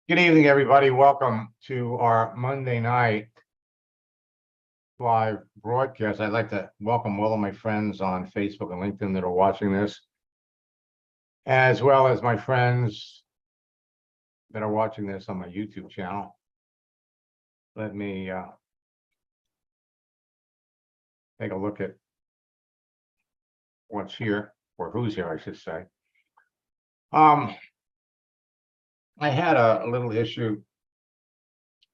Good evening, everybody. Welcome to our Monday night live broadcast. I'd like to welcome all of my friends on Facebook and LinkedIn that are watching this, as well as my friends that are watching this on my YouTube channel. Let me take a look at what's here, or who's here, I should say. I had a little issue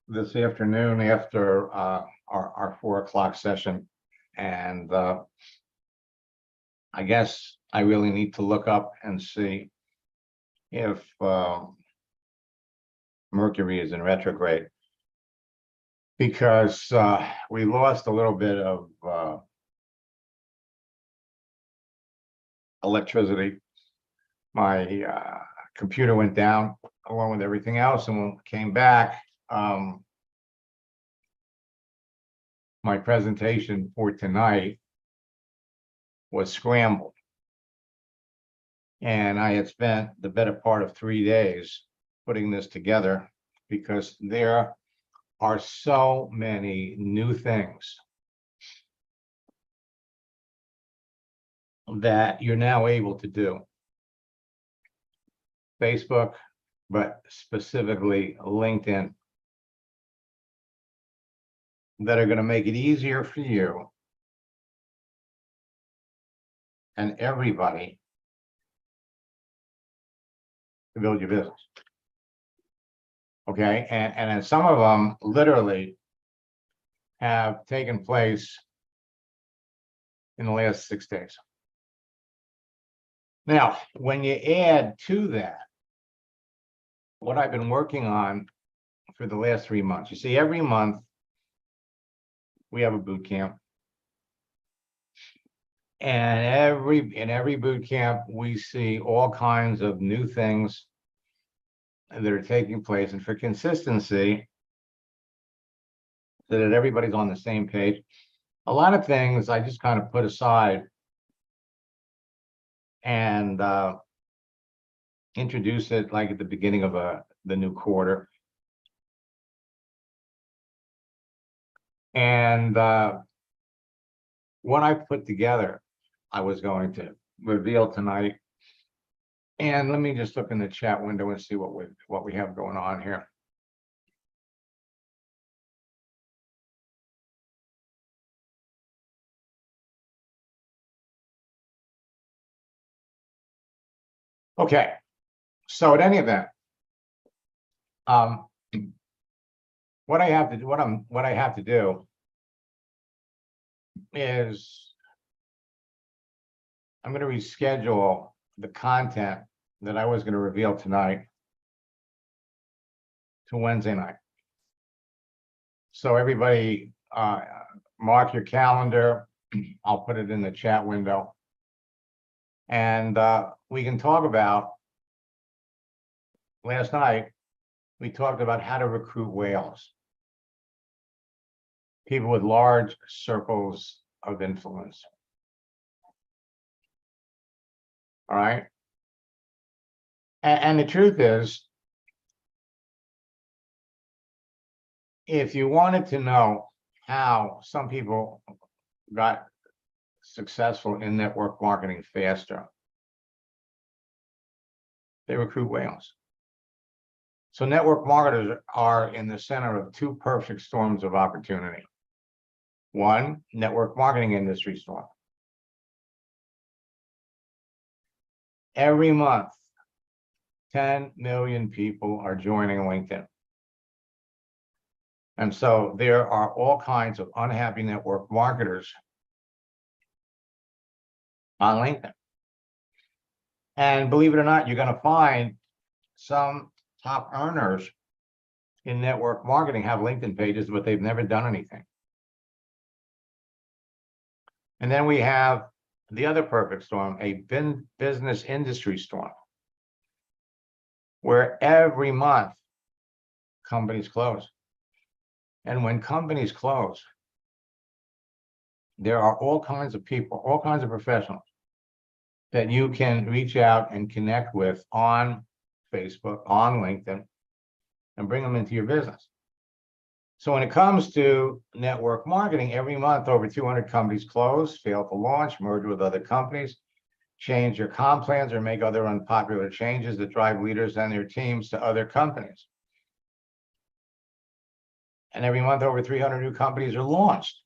this afternoon after our 4 o'clock session, and I guess I really need to look up and see if Mercury is in retrograde, because we lost a little bit of electricity. My computer went down along with everything else, and when it came back, my presentation for tonight was scrambled. And I had spent the better part of 3 days putting this together, because there are so many new things that you're now able to do. Facebook, but specifically LinkedIn, that are going to make it easier for you and everybody to build your business. Okay, and some of them literally have taken place in the last 6 days. Now, when you add to that what I've been working on for the last 3 months, you see, every month we have a boot camp, and in every boot camp we see all kinds of new things that are taking place. And for consistency, so that everybody's on the same page, a lot of things I just kind of put aside and introduce it like at the beginning of the new quarter. And what I put together, I was going to reveal tonight. And let me just look in the chat window and see what we have going on here. Okay, so at any event, what I have to do is I'm going to reschedule the content that I was going to reveal tonight to Wednesday night. So everybody, mark your calendar. I'll put it in the chat window, and we can talk about. Last night we talked about how to recruit whales, people with large circles of influence. All right, and the truth is, if you wanted to know how some people got successful in network marketing faster, they recruit whales. So network marketers are in the center of 2 perfect storms of opportunity. One, network marketing industry storm. Every month, 10 million people are joining LinkedIn. And so there are all kinds of unhappy network marketers on LinkedIn. And believe it or not, you're going to find some top earners in network marketing have LinkedIn pages, but they've never done anything. And then we have the other perfect storm, a business industry storm, where every month companies close. And when companies close, there are all kinds of people, all kinds of professionals that you can reach out and connect with on Facebook, on LinkedIn, and bring them into your business. So when it comes to network marketing, every month over 200 companies close, fail to launch, merge with other companies, change their comp plans, or make other unpopular changes that drive leaders and their teams to other companies. And every month over 300 new companies are launched.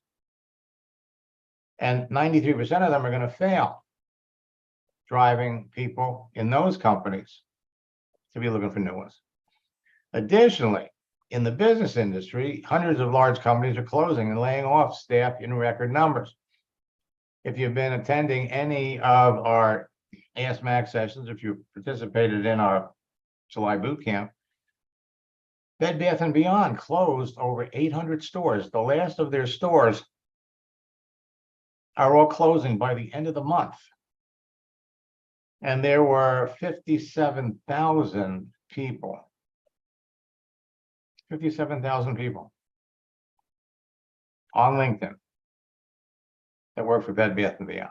And 93% of them are going to fail, driving people in those companies to be looking for new ones. Additionally, in the business industry, hundreds of large companies are closing and laying off staff in record numbers. If you've been attending any of our Ask Max sessions, if you participated in our July boot camp, Bed Bath & Beyond closed over 800 stores. The last of their stores are all closing by the end of the month. And there were 57,000 people. 57,000 people on LinkedIn that work for Bed Bath & Beyond.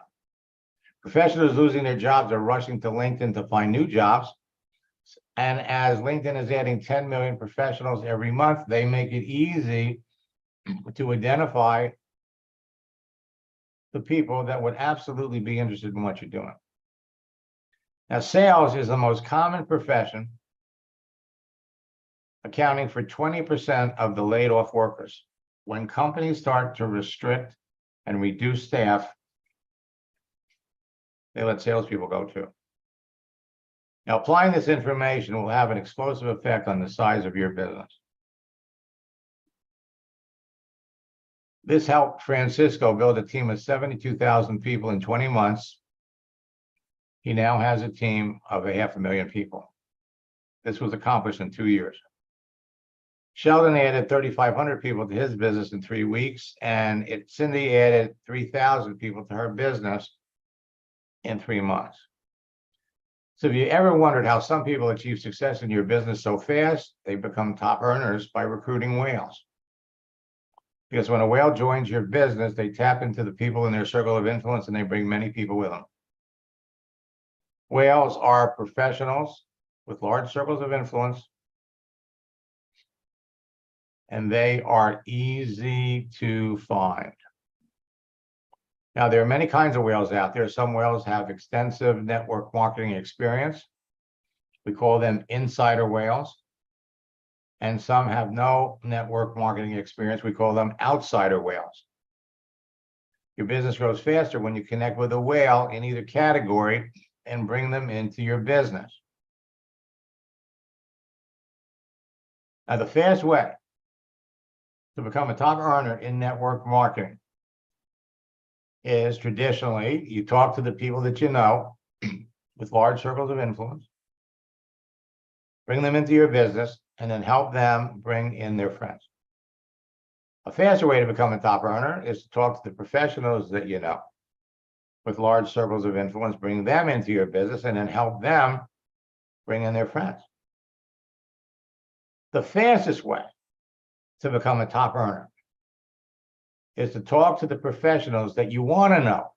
Professionals losing their jobs are rushing to LinkedIn to find new jobs. And as LinkedIn is adding 10 million professionals every month, they make it easy to identify the people that would absolutely be interested in what you're doing. Now, sales is the most common profession, accounting for 20% of the laid off workers. When companies start to restrict and reduce staff, they let salespeople go too. Now, applying this information will have an explosive effect on the size of your business. This helped Francisco build a team of 72,000 people in 20 months. He now has a team of 500,000 people. This was accomplished in 2 years. Sheldon added 3,500 people to his business in 3 weeks, and Cindy added 3,000 people to her business in 3 months. So if you ever wondered how some people achieve success in your business so fast, they become top earners by recruiting whales. Because when a whale joins your business, they tap into the people in their circle of influence and they bring many people with them. Whales are professionals with large circles of influence, and they are easy to find. Now, there are many kinds of whales out there. Some whales have extensive network marketing experience. We call them insider whales. And some have no network marketing experience. We call them outsider whales. Your business grows faster when you connect with a whale in either category and bring them into your business. Now, the fast way to become a top earner in network marketing is traditionally you talk to the people that you know with large circles of influence, bring them into your business, and then help them bring in their friends. A faster way to become a top earner is to talk to the professionals that you know with large circles of influence, bring them into your business, and then help them bring in their friends. The fastest way to become a top earner is to talk to the professionals that you want to know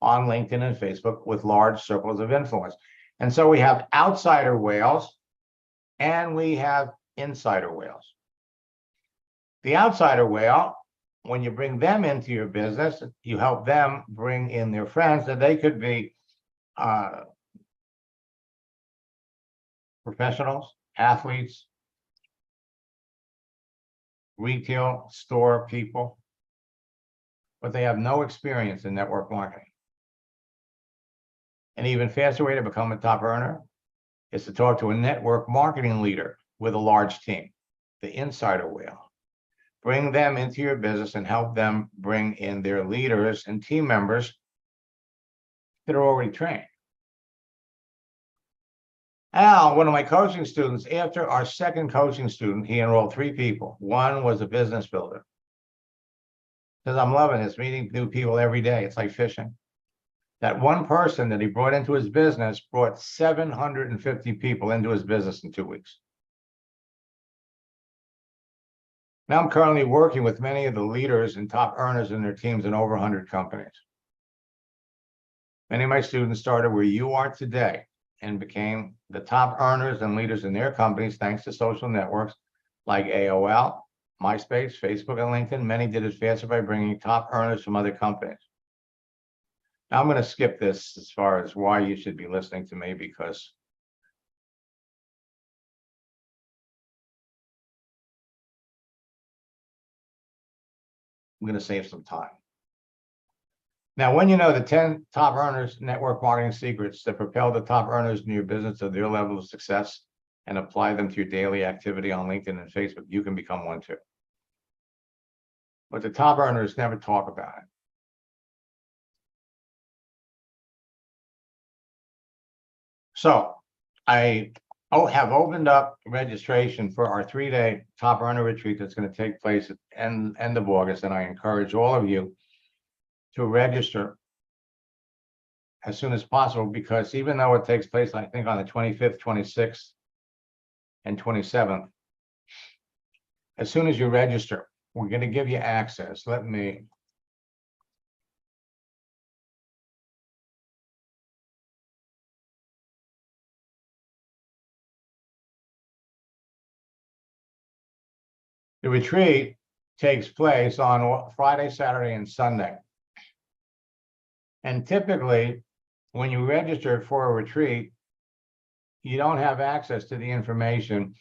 on LinkedIn and Facebook with large circles of influence. And so we have outsider whales and we have insider whales. The outsider whale, when you bring them into your business, you help them bring in their friends, and they could be professionals, athletes, retail store people, but they have no experience in network marketing. An even faster way to become a top earner is to talk to a network marketing leader with a large team, the insider whale. Bring them into your business and help them bring in their leaders and team members that are already trained. Al, one of my coaching students, after our second coaching student, he enrolled 3 people. One was a business builder. Says, I'm loving this, meeting new people every day. It's like fishing. That one person that he brought into his business brought 750 people into his business in 2 weeks. Now I'm currently working with many of the leaders and top earners in their teams in over 100 companies. Many of my students started where you are today and became the top earners and leaders in their companies thanks to social networks like AOL, MySpace, Facebook, and LinkedIn. Many did it faster by bringing top earners from other companies. Now I'm going to skip this as far as why you should be listening to me, because I'm going to save some time. Now, when you know the 10 top earners network marketing secrets that propel the top earners in your business to their level of success and apply them to your daily activity on LinkedIn and Facebook, you can become one too. But the top earners never talk about it. So I have opened up registration for our 3-day top earner retreat that's going to take place at end of August, and I encourage all of you to register as soon as possible, because even though it takes place, I think, on the 25th, 26th, and 27th, as soon as you register, we're going to give you access. Let me the retreat takes place on Friday, Saturday, and Sunday. And typically, when you register for a retreat, you don't have access to the information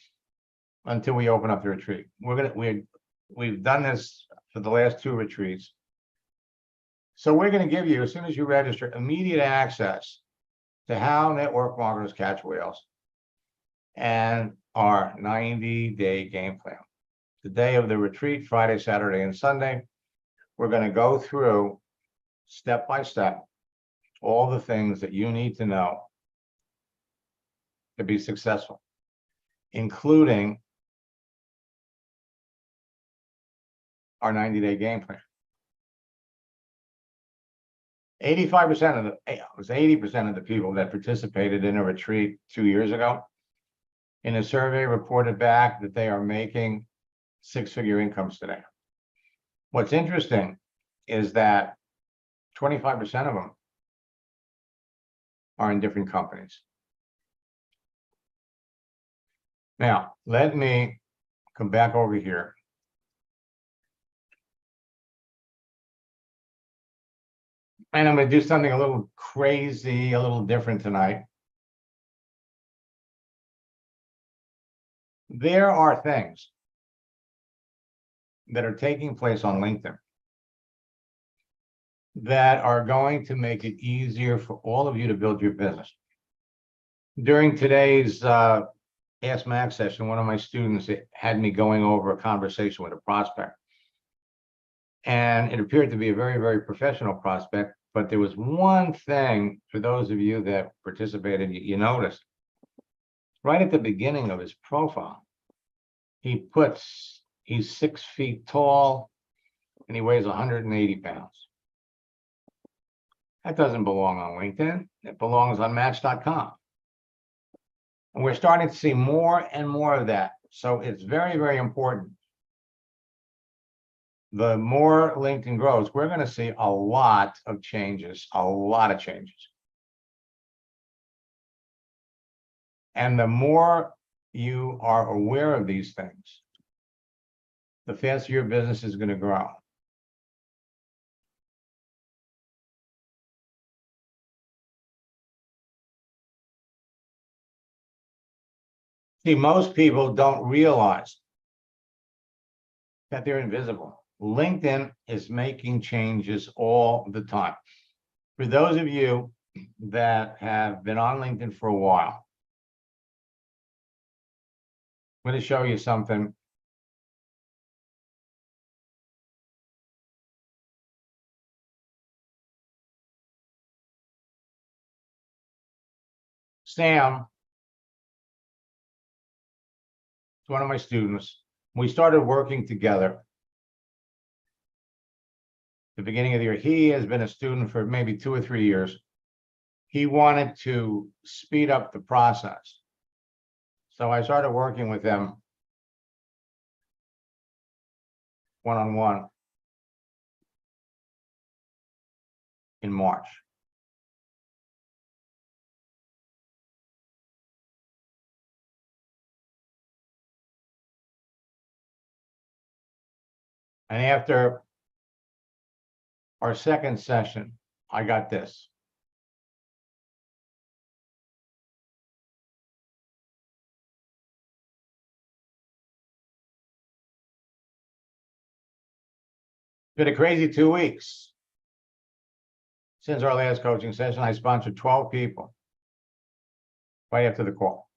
until we open up the retreat. We've done this for the last 2 retreats. So we're going to give you, as soon as you register, immediate access to how network marketers catch whales and our 90-day game plan. The day of the retreat, Friday, Saturday, and Sunday, we're going to go through step by step all the things that you need to know to be successful, including our 90-day game plan. 80% of the people that participated in a retreat 2 years ago in a survey reported back that they are making 6-figure incomes today. What's interesting is that 25% of them are in different companies. Now, let me come back over here. And I'm going to do something a little crazy, a little different tonight. There are things that are taking place on LinkedIn that are going to make it easier for all of you to build your business. During today's Ask Max session, one of my students had me going over a conversation with a prospect. And it appeared to be a very, very professional prospect, but there was one thing, for those of you that participated, you noticed. Right at the beginning of his profile, he puts he's 6 feet tall and he weighs 180 pounds. That doesn't belong on LinkedIn. It belongs on Match.com. And we're starting to see more and more of that. So it's very, very important. The more LinkedIn grows, we're going to see a lot of changes, And the more you are aware of these things, the faster your business is going to grow. See, most people don't realize that they're invisible. LinkedIn is making changes all the time. For those of you that have been on LinkedIn for a while, I'm going to show you something. Sam, one of my students, we started working together the beginning of the year. He has been a student for maybe 2 or 3 years. He wanted to speed up the process. So I started working with him one-on-one in March. And after our second session, I got this. Been a crazy 2 weeks. Since our last coaching session, I sponsored 12 people right after the call.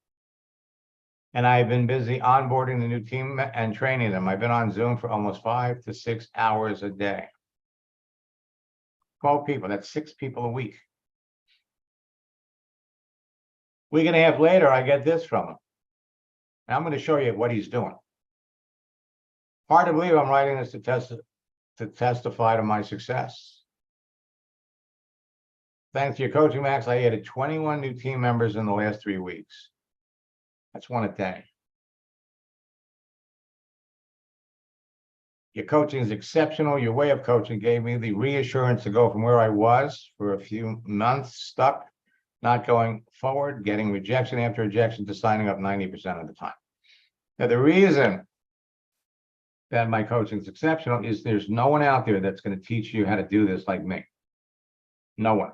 And I've been busy onboarding the new team and training them. I've been on Zoom for almost 5 to 6 hours a day. 12 people, that's 6 people a week. Week and a half later, I get this from him. And I'm going to show you what he's doing. Hard to believe I'm writing this to testify to my success. Thanks to your coaching, Max, I added 21 new team members in the last 3 weeks. That's one a day. Your coaching is exceptional. Your way of coaching gave me the reassurance to go from where I was for a few months, stuck, not going forward, getting rejection after rejection, to signing up 90% of the time. Now, the reason that my coaching is exceptional is there's no one out there that's going to teach you how to do this like me. No one.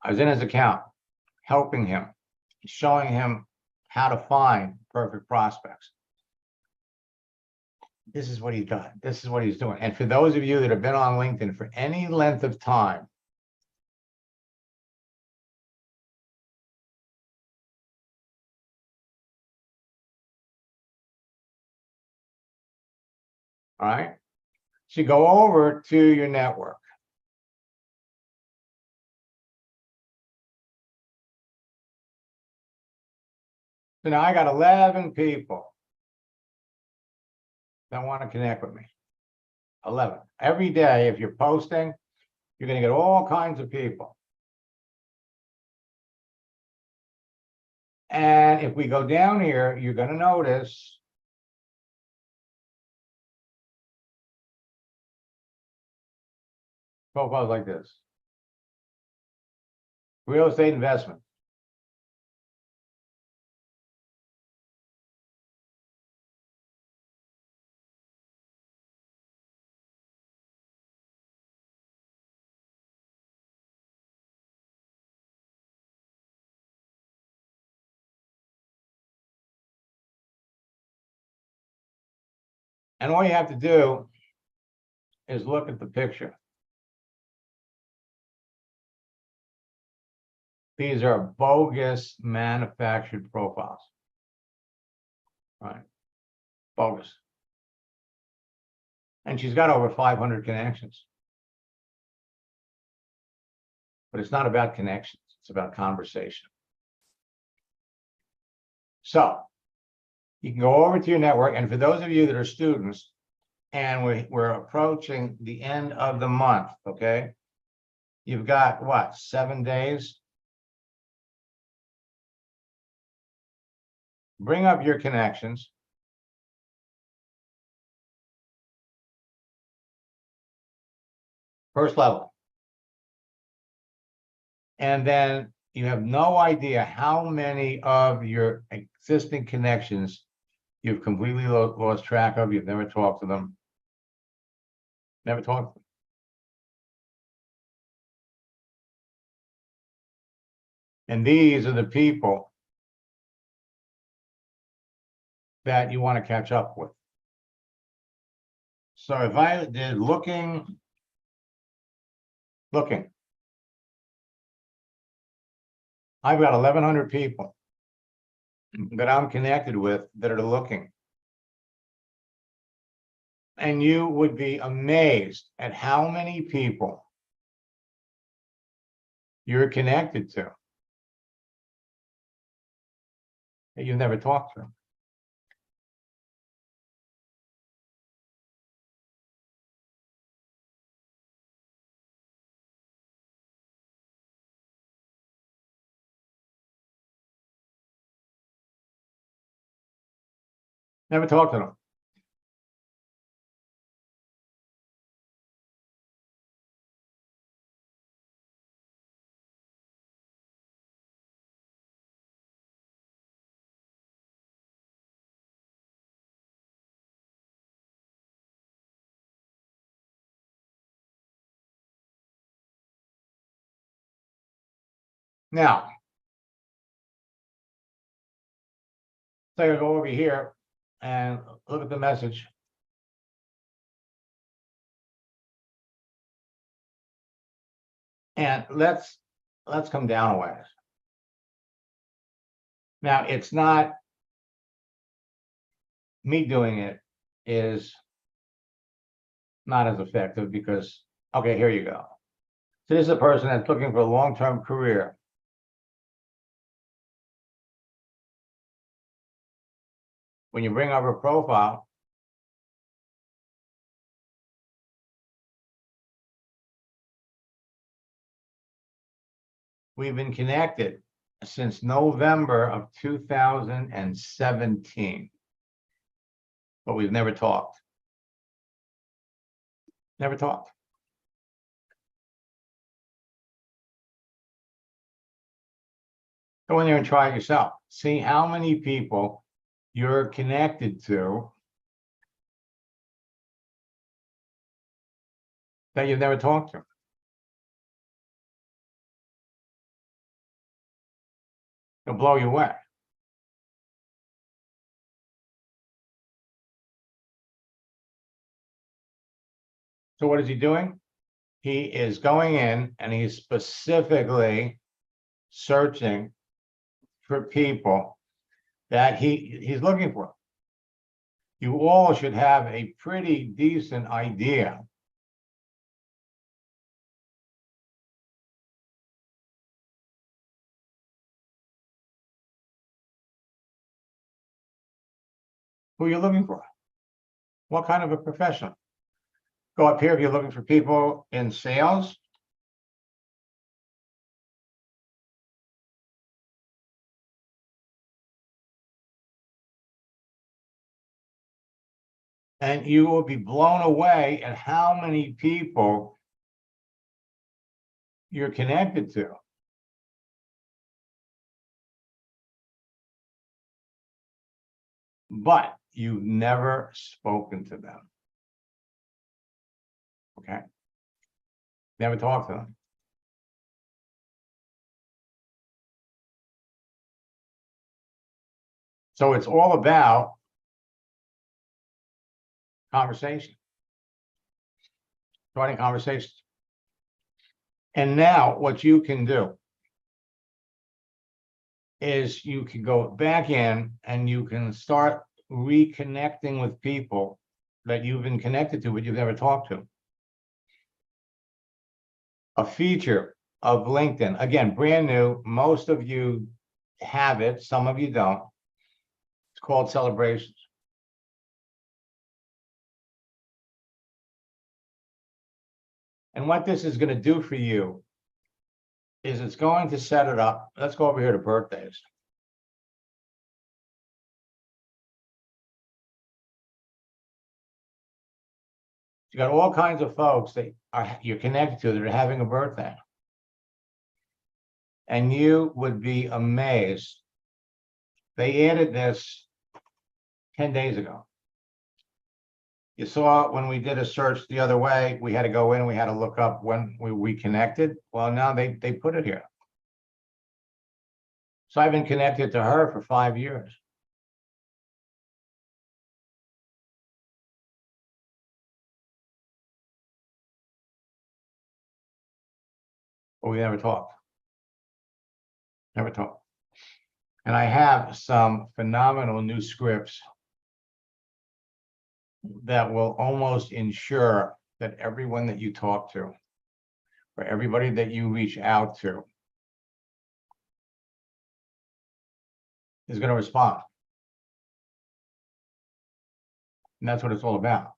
I was in his account, helping him, showing him how to find perfect prospects. This is what he's done. This is what he's doing. And for those of you that have been on LinkedIn for any length of time, all right, so go over to your network. So now I got 11 people that want to connect with me. 11. Every day, if you're posting, you're going to get all kinds of people. And if we go down here, you're going to notice profiles like this. Real estate investment. And all you have to do is look at the picture. These are bogus manufactured profiles. Right? Bogus. And she's got over 500 connections. But it's not about connections. It's about conversation. So you can go over to your network. And for those of you that are students, and we're approaching the end of the month, okay? You've got what, 7 days? Bring up your connections. First level. And then you have no idea how many of your existing connections you've completely lost track of. You've never talked to them. Never talked to them. And these are the people that you want to catch up with. So if I did looking, I've got 1,100 people that I'm connected with that are looking. And you would be amazed at how many people you're connected to that you've never talked to. Never talked to them. Now, so I go over here and look at the message. And let's come down a ways. Now, it's not me doing it is not as effective because, okay, here you go. So this is a person that's looking for a long-term career. When you bring up a profile, we've been connected since November of 2017, but we've never talked. Never talked. Go in there and try it yourself. See how many people you're connected to that you've never talked to. It'll blow you away. So what is he doing? He is going in and he's specifically searching for people that he's looking for. You all should have a pretty decent idea who you're looking for. What kind of a professional? Go up here if you're looking for people in sales. And you will be blown away at how many people you're connected to. But you've never spoken to them. Okay? Never talked to them. So it's all about conversation, starting conversations. And now what you can do is you can go back in and you can start reconnecting with people that you've been connected to, but you've never talked to. A feature of LinkedIn, again, brand new. Most of you have it, some of you don't. It's called celebrations. And what this is going to do for you is it's going to set it up. Let's go over here to birthdays. You got all kinds of folks that you're connected to that are having a birthday. And you would be amazed. They added this 10 days ago. You saw when we did a search the other way, we had to go in, we had to look up when we connected. Well, now they put it here. So I've been connected to her for 5 years. But we never talked. Never talked. And I have some phenomenal new scripts that will almost ensure that everyone that you talk to, or everybody that you reach out to, is going to respond. And that's what it's all about.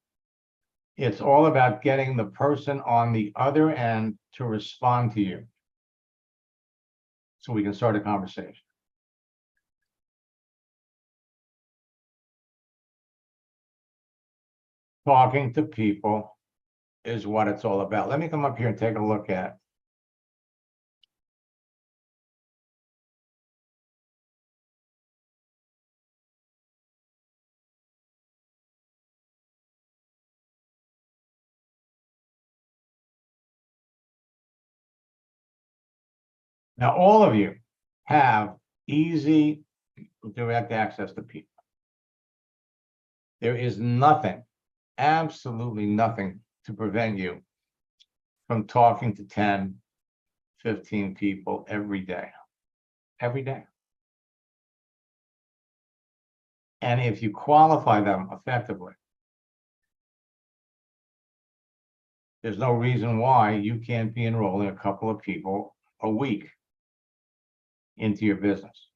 It's all about getting the person on the other end to respond to you so we can start a conversation. Talking to people is what it's all about. Let me come up here and take a look at Now, all of you have easy direct access to people. There is nothing, absolutely nothing to prevent you from talking to 10, 15 people every day. Every day. And if you qualify them effectively, there's no reason why you can't be enrolling a couple of people a week into your business.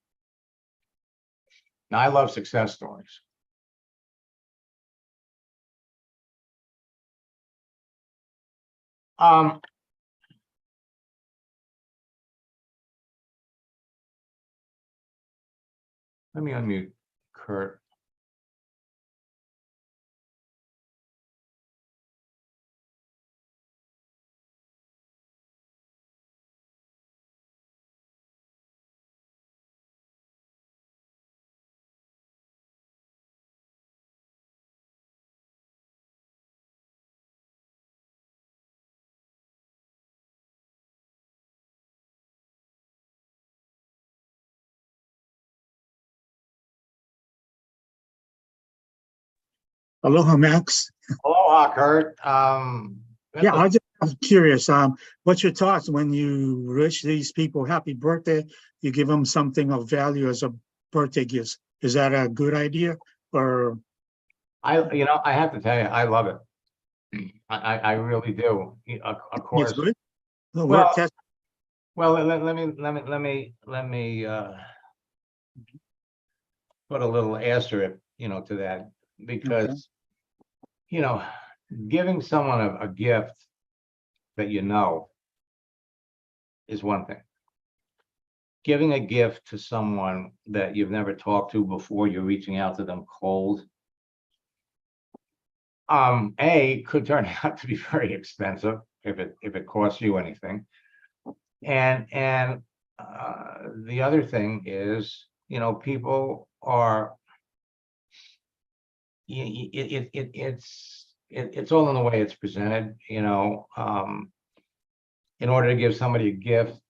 Now, I love success stories. Let me unmute Kurt. Aloha, Max. Aloha, Kurt. Yeah, I'm curious. What's your thoughts when you wish these people happy birthday? You give them something of value as a birthday gift. Is that a good idea? Or I have to tell you, I love it. I really do. Of it's course. good? No, Well, work test. Well, let me put a little asterisk, to that, because giving someone a gift that is one thing. Giving a gift to someone that you've never talked to before, you're reaching out to them cold, could turn out to be very expensive if it costs you anything. And the other thing is, people are, it's all in the way it's presented. In order to give somebody a gift,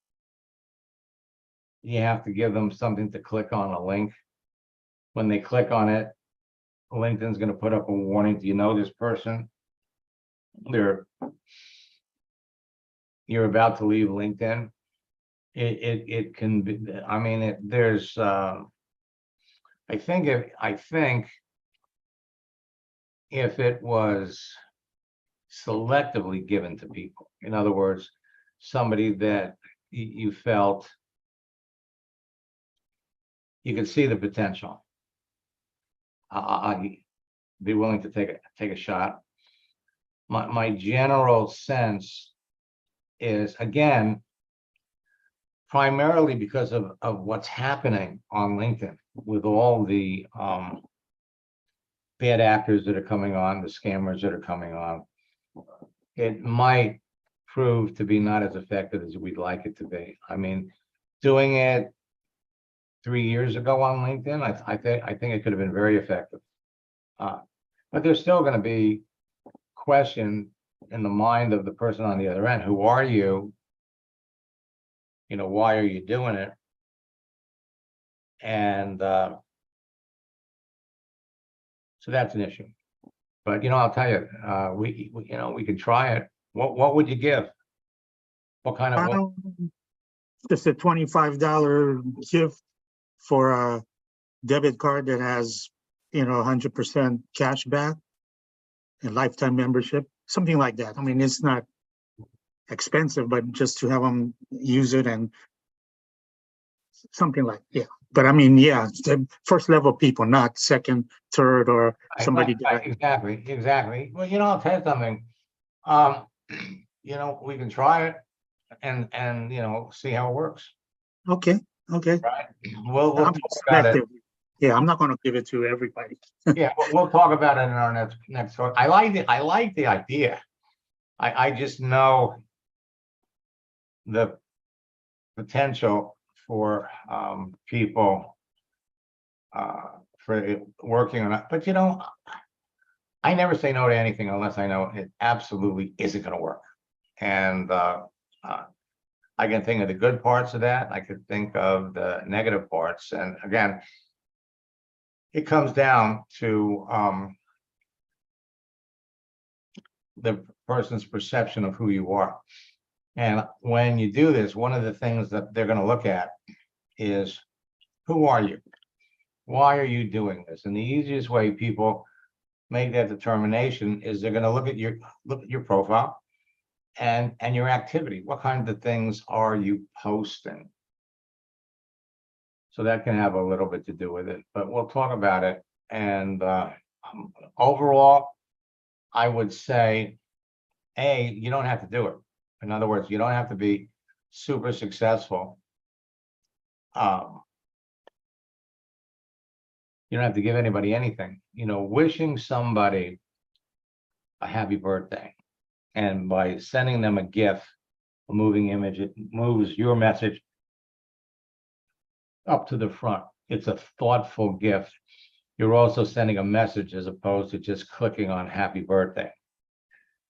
you have to give them something to click on, a link. When they click on it, LinkedIn's going to put up a warning. Do you know this person? You're about to leave LinkedIn. It can be, I mean, there's I think if it was selectively given to people, in other words, somebody that you felt you could see the potential, I'd be willing to take a shot. My general sense is, again, primarily because of what's happening on LinkedIn with all the bad actors that are coming on, the scammers that are coming on, it might prove to be not as effective as we'd like it to be. I mean, doing it 3 years ago on LinkedIn, I think it could have been very effective. But there's still going to be question in the mind of the person on the other end. Who are you? Why are you doing it? And so that's an issue. But I'll tell you, we can try it. What would you give? What kind of? Just a $25 gift for a debit card that has 100% cash back and lifetime membership, something like that. I mean, it's not expensive, but just to have them use it and something like, yeah. But I mean, yeah, the first level people, not second, third, or somebody. Right, exactly. Well, I'll tell you something. We can try it and see how it works. Okay. Right. We'll talk about it. Yeah, I'm not going to give it to everybody. Yeah, we'll talk about it in our next talk. I like the idea. I just know the potential for people for working on it. But I never say no to anything unless I know it absolutely isn't going to work. And I can think of the good parts of that. I could think of the negative parts. And again, it comes down to the person's perception of who you are. And when you do this, one of the things that they're going to look at is, who are you? Why are you doing this? And the easiest way people make that determination is they're going to look at your profile and your activity. What kinds of things are you posting? So that can have a little bit to do with it, but we'll talk about it. And overall, I would say, you don't have to do it. In other words, you don't have to be super successful. You don't have to give anybody anything. Wishing somebody a happy birthday, and by sending them a GIF, a moving image, it moves your message up to the front. It's a thoughtful gift. You're also sending a message as opposed to just clicking on happy birthday.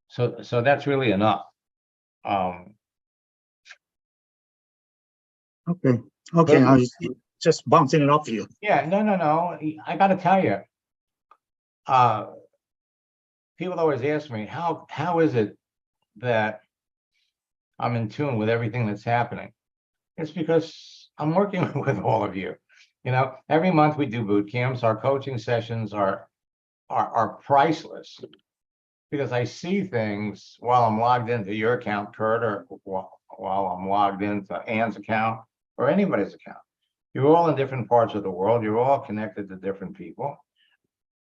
So that's really enough. Okay, I was just bouncing it off you. Yeah, no. I got to tell you, people always ask me, how is it that I'm in tune with everything that's happening? It's because I'm working with all of you. Every month we do boot camps. Our coaching sessions are priceless, because I see things while I'm logged into your account, Kurt, or while I'm logged into Ann's account or anybody's account. You're all in different parts of the world. You're all connected to different people.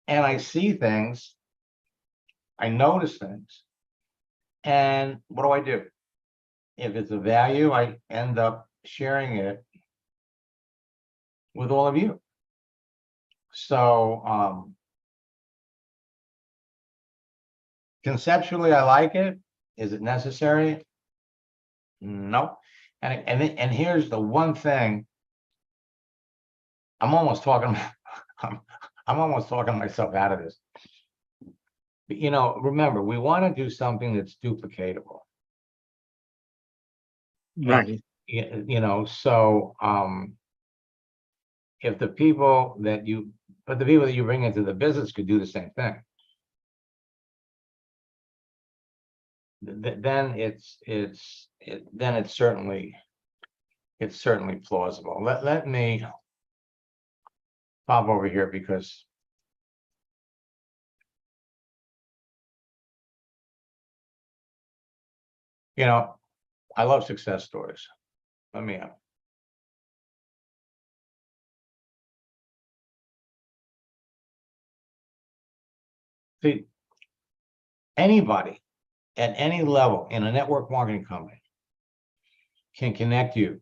And I see things, I notice things. And what do? If it's a value, I end up sharing it with all of you. So conceptually, I like it. Is it necessary? No. And here's the one thing. I'm almost talking myself out of this. But, remember, we want to do something that's duplicatable. Right. So if the people that you bring into the business could do the same thing, then it's certainly plausible. Let me pop over here, because I love success stories. Let me see, anybody at any level in a network marketing company can connect you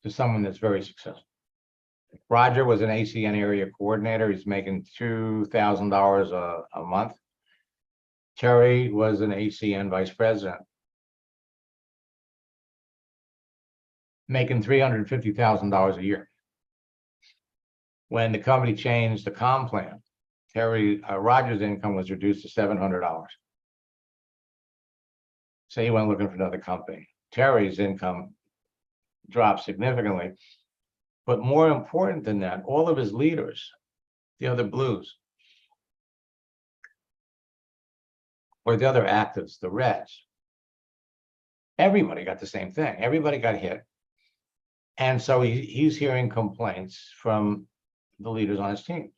to someone that's very successful. Roger was an ACN area coordinator. He's making $2,000 a month. Terry was an ACN vice president, making $350,000 a year. When the company changed the comp plan, Roger's income was reduced to $700. So he went looking for another company. Terry's income dropped significantly. But more important than that, all of his leaders, the other blues, or the other actives, the reds, everybody got the same thing. Everybody got hit. And so he's hearing complaints from the leaders on his team.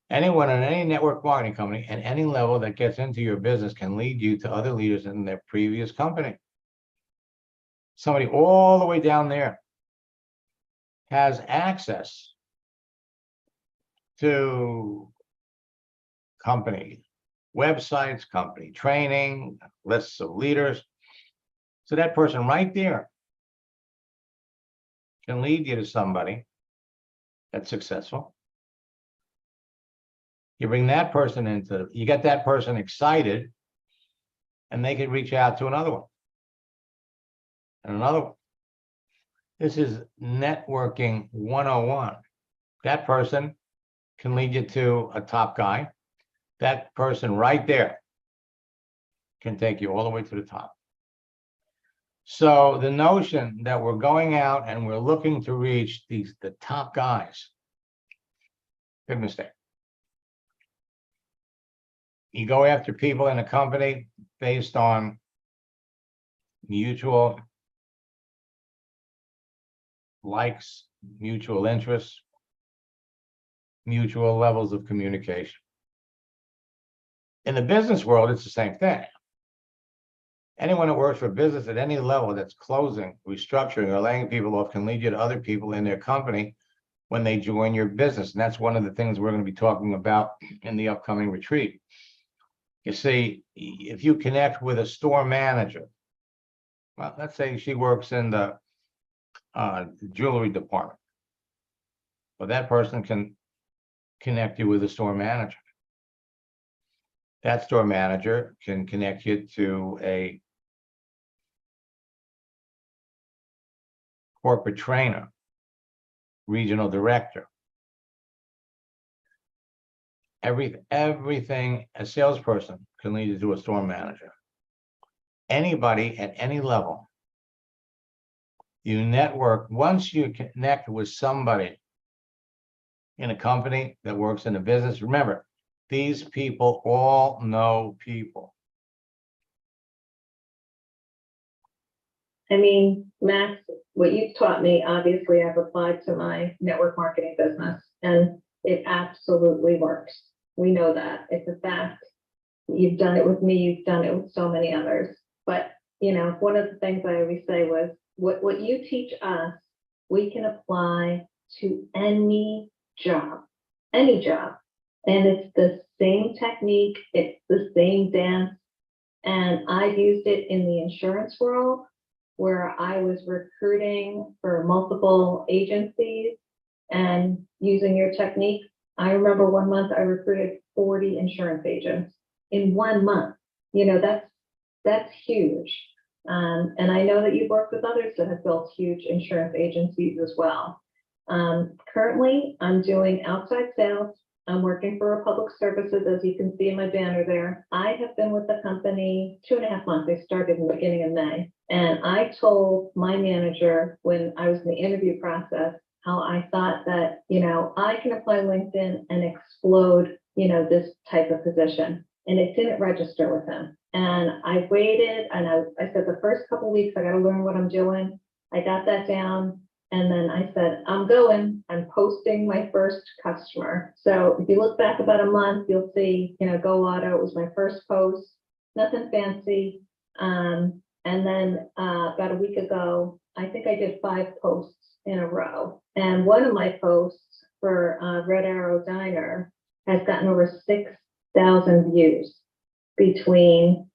Anyone in any network marketing company at any level that gets into your business can lead you to other leaders in their previous company. Somebody all the way down there has access to company websites, company training, lists of leaders. So that person right there can lead you to somebody that's successful. You bring that person you get that person excited, and they can reach out to another one and another one. This is networking 101. That person can lead you to a top guy. That person right there can take you all the way to the top. So the notion that we're going out and we're looking to reach the top guys, big mistake. You go after people in a company based on mutual likes, mutual interests, mutual levels of communication. In the business world, it's the same thing. Anyone that works for a business at any level that's closing, restructuring, or laying people off can lead you to other people in their company when they join your business. And that's one of the things we're going to be talking about in the upcoming retreat. You see, if you connect with a store manager, well, let's say she works in the jewelry department. Well, that person can connect you with a store manager. That store manager can connect you to a corporate trainer, regional director. Everything a salesperson can lead you to a store manager. Anybody at any level. You network, once you connect with somebody in a company that works in a business, remember, these people all know people. I mean, Max, what you've taught me, obviously I've applied to my network marketing business and it absolutely works. We know that. It's a fact. You've done it with me, you've done it with so many others. But, you know, one of the things I always say was, what you teach us, we can apply to any job. And it's the same technique, it's the same dance. And I've used it in the insurance world where I was recruiting for multiple agencies and using your technique. I remember one month I recruited 40 insurance agents in 1 month. You know, that's huge. And I know that you've worked with others that have built huge insurance agencies as well. Currently, I'm doing outside sales. I'm working for Republic Services, as you can see in my banner there. I have been with the company 2.5 months. I started in the beginning of May. And I told my manager when I was in the interview process, how I thought that, you know, I can apply LinkedIn and explode, you know, this type of position. And it didn't register with him. And I waited and I said, the first couple of weeks, I got to learn what I'm doing. I got that down. And then I said, I'm posting my first customer. So if you look back about a month, you'll see, you know, Go Auto, it was my first post, nothing fancy. And then about a week ago, I think I did 5 posts in a row. And one of my posts for Red Arrow Diner has gotten over 6,000 views between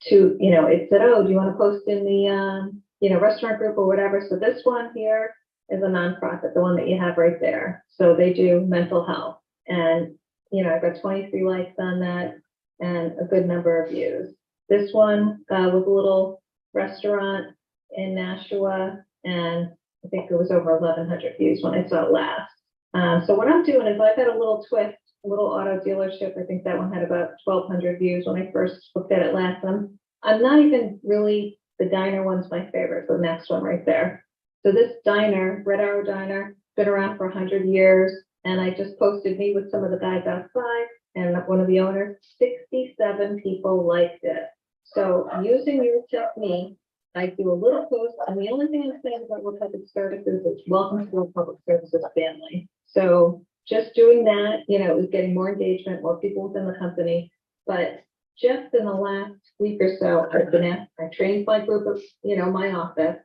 two, you know, it said, oh, do you want to post in the, you know, restaurant group or whatever? So this one here is a nonprofit, the one that you have right there. So they do mental health. And, you know, I've got 23 likes on that and a good number of views. This one was a little restaurant in Nashua, and I think it was over 1,100 views when I saw it last. So what I'm doing is I've got a little twist, a little auto dealership. I think that one had about 1,200 views when I first looked at it last. I'm not even really, the diner one's my favorite, the next one right there. So this diner, Red Arrow Diner, been around for 100 years. And I just posted me with some of the guys outside and one of the owners, 67 people liked it. So using your technique, I do a little post, and the only thing I'm saying about Republic Services is welcome to the Republic Services family. So just doing that, you know, is getting more engagement, more people within the company. But just in the last week or so, I trained my group of, you know, my office,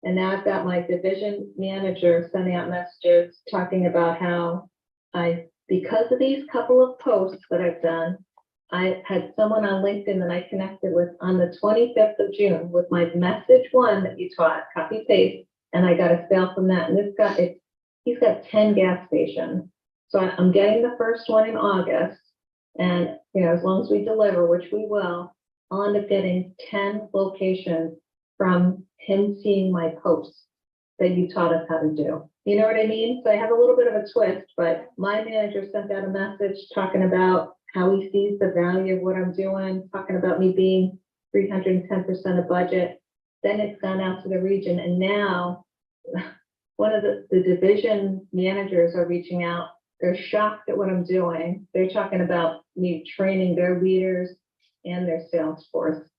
and now I've got my division manager sending out messages talking about how because of these couple of posts that I've done, I had someone on LinkedIn that I connected with on the 25th of June with my message one that you taught, copy paste, and I got a sale from that. And this guy, he's got 10 gas stations. So I'm getting the first one in August. And, you know, as long as we deliver, which we will, I'll end up getting 10 locations from him seeing my posts that you taught us how to do. You know what I mean? So I have a little bit of a twist, but my manager sent out a message talking about how he sees the value of what I'm doing, talking about me being 310% of budget. then it's gone out to the region, and now one of the division managers are reaching out. They're shocked at what I'm doing. They're talking about me training their leaders and their sales force.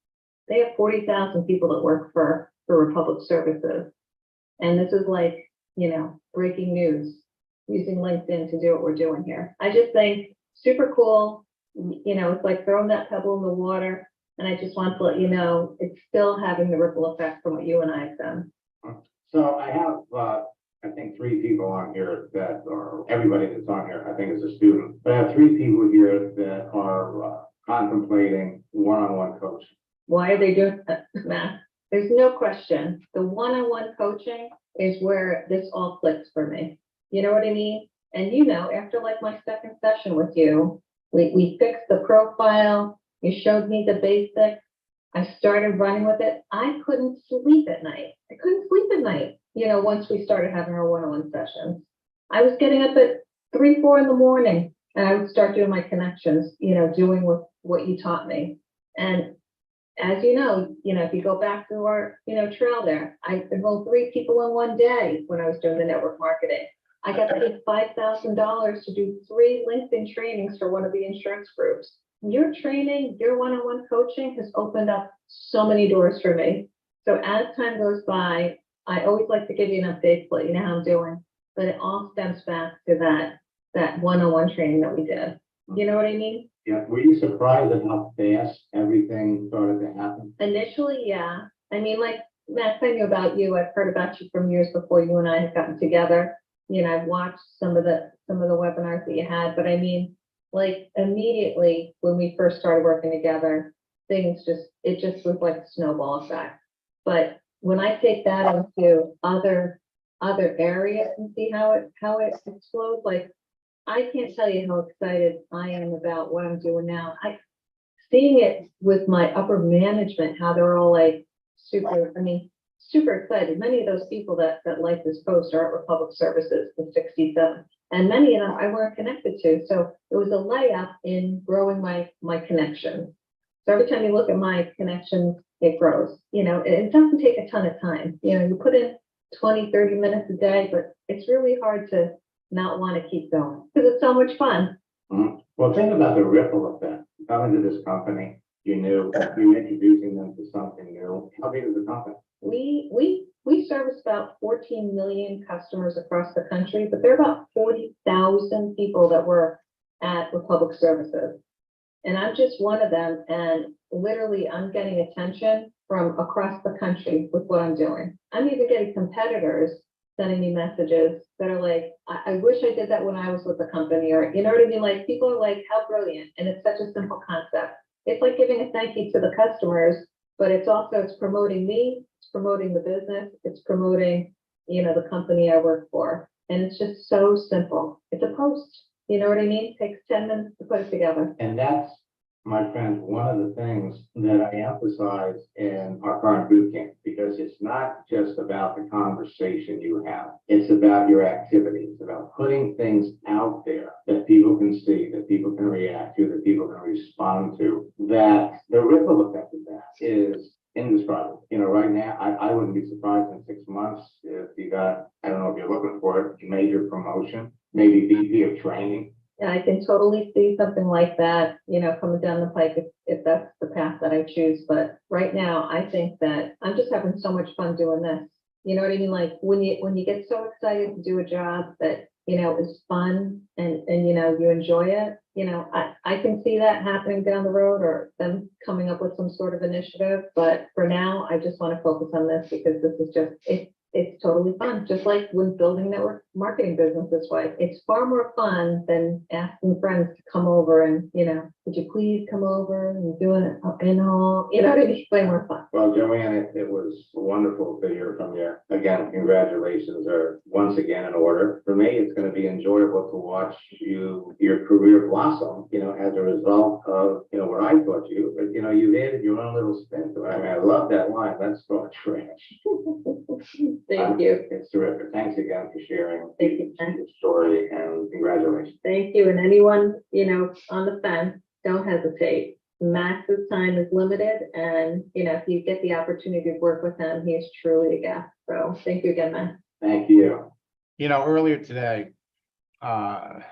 They have 40,000 people that work for Republic Services. And this is like, breaking news, using LinkedIn to do what we're doing here. I just think super cool. It's like throwing that pebble in the water. And I just want to let you know, it's still having the ripple effect from what you and I have done. So I have, I think 3 people on here that are, everybody that's on here, I think is a student. But I have 3 people here that are contemplating one-on-one coaching. Why are they doing that, Matt? There's no question. The one-on-one coaching is where this all clicks for me. You know what I mean? And after like my second session with you, we fixed the profile. You showed me the basics. I started running with it. I couldn't sleep at night. Once we started having our one-on-one sessions. I was getting up at 3, 4 in the morning, and I would start doing my connections, doing what you taught me. And as if you go back to our, trail there, I enrolled 3 people in one day when I was doing the network marketing. I got paid $5,000 to do 3 LinkedIn trainings for one of the insurance groups. Your training, your one-on-one coaching has opened up so many doors for me. So as time goes by, I always like to give you an update, so let you know how I'm doing. But it all stems back to that one-on-one training that we did. You know what I mean? Yeah, were you surprised at how fast everything started to happen? Initially, yeah. I mean, like, Max, I knew about you. I've heard about you from years before you and I had gotten together. I've watched some of the webinars that you had, but I mean, like, immediately when we first started working together, it just was like a snowball effect. But when I take that into other areas and see how it explodes, like, I can't tell you how excited I am about what I'm doing now. Seeing it with my upper management, how they're all like super excited. Many of those people that like this post are at Republic Services, the 67, and many of them I weren't connected to. So it was a layup in growing my connections. So every time you look at my connections, it grows. It doesn't take a ton of time. You put in 20, 30 minutes a day, but it's really hard to not want to keep going because it's so much fun. Mhm. Well, think about the ripple effect. Coming to this company, you're introducing them to something new. How big is the company? We service about 14 million customers across the country, but there are about 40,000 people that work at Republic Services. And I'm just one of them. And literally, I'm getting attention from across the country with what I'm doing. I'm even getting competitors sending me messages that are like, I wish I did that when I was with the company, or you know what I mean? Like, people are like, how brilliant. And it's such a simple concept. It's like giving a thank you to the customers, but it's promoting me, it's promoting the business, it's promoting, the company I work for. And it's just so simple. It's a post. You know what I mean? It takes 10 minutes to put it together. And that's, my friend, one of the things that I emphasize in our current boot camp, because it's not just about the conversation you have. It's about your activity. It's about putting things out there that people can see, that people can react to, that people can respond to, that the ripple effect of that is indescribable. Right now, I wouldn't be surprised in 6 months if you got, I don't know if you're looking for it, major promotion, maybe VP of training. And I can totally see something like that, coming down the pike if that's the path that I choose. But right now, I think that I'm just having so much fun doing this. You know what I mean? Like when you get so excited to do a job that, is fun and you enjoy it, I can see that happening down the road or them coming up with some sort of initiative. But for now, I just want to focus on this because this is just, it's totally fun. Just like when building network marketing business this way, it's far more fun than asking friends to come over and, would you please come over and do it in all, what I mean? Way more fun. Well, Joanne, it was wonderful to hear from you. Again, congratulations are once again in order. For me, it's going to be enjoyable to watch your career blossom, as a result of, what I taught you. But, you added your own little spin to it. I mean, I love that line. Let's start trash. Thank you. It's terrific. Thanks again for sharing Thank you. your story and congratulations. Thank you. And anyone, on the fence, don't hesitate. Max's time is limited, and, you know, if you get the opportunity to work with him, he is truly a guest. So thank you again, Max. Thank you. You know, earlier today, one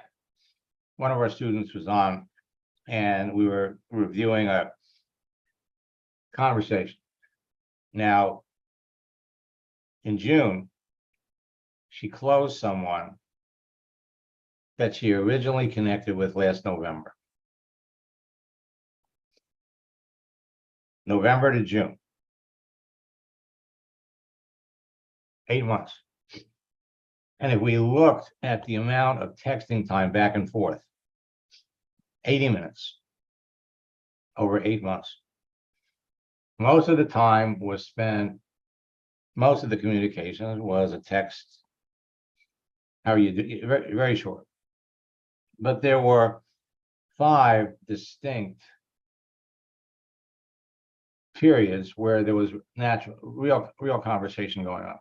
of our students was on and we were reviewing a conversation. Now, in June, she closed someone that she originally connected with last November. November to June. 8 months. And if we looked at the amount of texting time back and forth, 80 minutes over 8 months. Most of the time was spent, most of the communication was a text. How are you doing? Very, very short. But there were 5 distinct periods where there was natural, real conversation going on.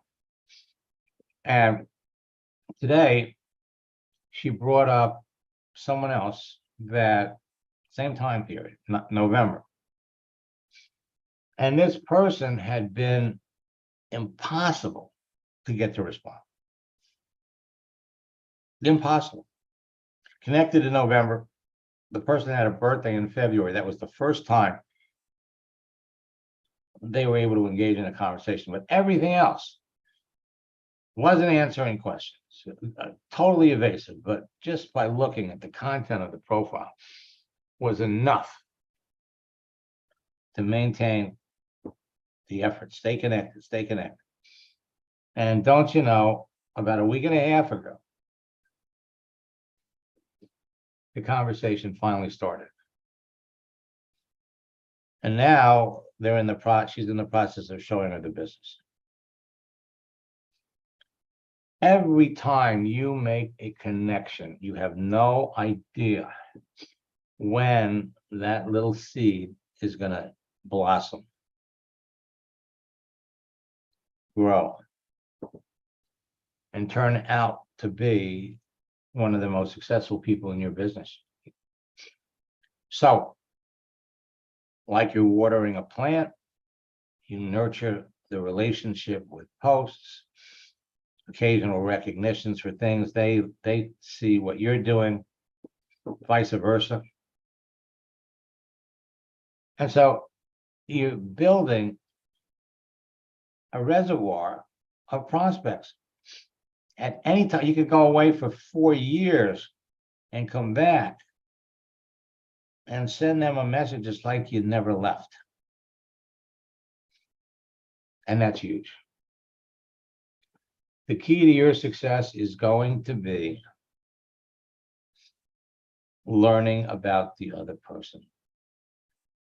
And today, she brought up someone else that same time period, November. And this person had been impossible to get to respond. Impossible. Connected in November. The person had a birthday in February. That was the first time they were able to engage in a conversation. But everything else wasn't answering questions, totally evasive, but just by looking at the content of the profile was enough to maintain the effort. Stay connected, stay connected. And don't you know, about a week and a half ago, the conversation finally started. And now they're in the she's in the process of showing her the business. Every time you make a connection, you have no idea when that little seed is going to blossom, grow, and turn out to be one of the most successful people in your business. So, like you're watering a plant, you nurture the relationship with posts, occasional recognitions for things. They see what you're doing, vice versa. And so you're building a reservoir of prospects. At any time, you could go away for 4 years and come back and send them a message just like you never left. And that's huge. The key to your success is going to be learning about the other person.